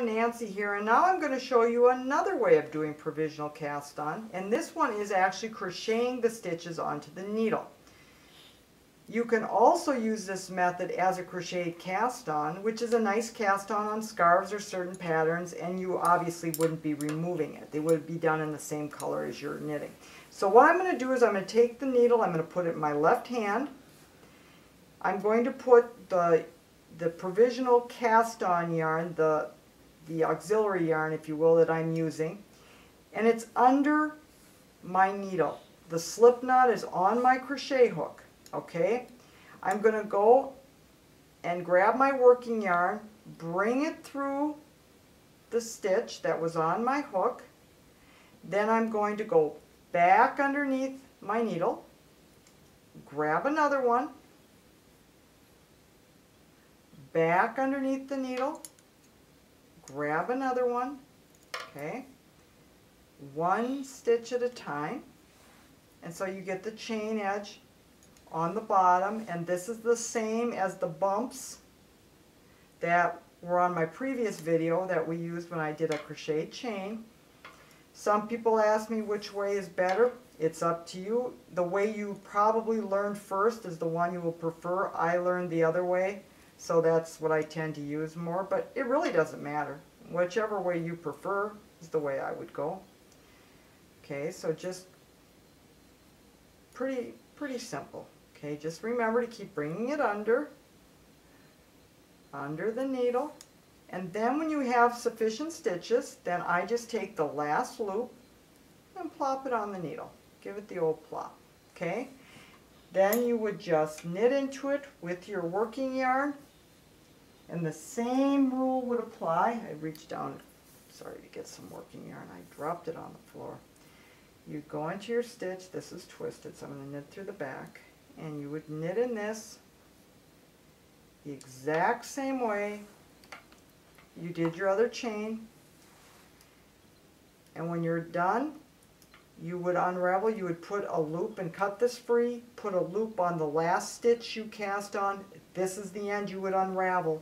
Nancy here, and now I'm going to show you another way of doing provisional cast on, and this one is actually crocheting the stitches onto the needle. You can also use this method as a crocheted cast on, which is a nice cast on scarves or certain patterns, and you obviously wouldn't be removing it. They would be done in the same color as you're knitting. So what I'm going to do is I'm going to take the needle, I'm going to put it in my left hand. I'm going to put the provisional cast on yarn, the auxiliary yarn, if you will, that I'm using, and it's under my needle. The slip knot is on my crochet hook. Okay, I'm going to go and grab my working yarn, bring it through the stitch that was on my hook. Then I'm going to go back underneath my needle, grab another one, back underneath the needle, grab another one, okay, one stitch at a time, and so you get the chain edge on the bottom, and this is the same as the bumps that were on my previous video that we used when I did a crochet chain. Some people ask me which way is better. It's up to you. The way you probably learned first is the one you will prefer. I learned the other way, so that's what I tend to use more, but it really doesn't matter. Whichever way you prefer is the way I would go. Okay, so just pretty simple. Okay, just remember to keep bringing it under the needle, and then when you have sufficient stitches, then I just take the last loop and plop it on the needle. Give it the old plop. Okay, then you would just knit into it with your working yarn, and the same rule would apply. I reached down, sorry, to get some working yarn. I dropped it on the floor. You go into your stitch. This is twisted, so I'm going to knit through the back. And you would knit in this the exact same way you did your other chain. And when you're done, you would unravel. You would put a loop and cut this free, put a loop on the last stitch you cast on. This is the end you would unravel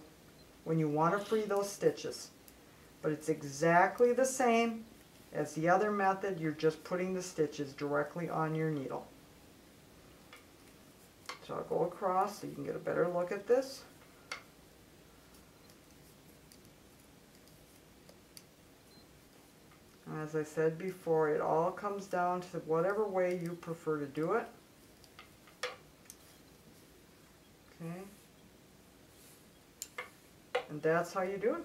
when you want to free those stitches. But it's exactly the same as the other method. You're just putting the stitches directly on your needle. So I'll go across so you can get a better look at this. And as I said before, it all comes down to whatever way you prefer to do it. Okay. And that's how you do it.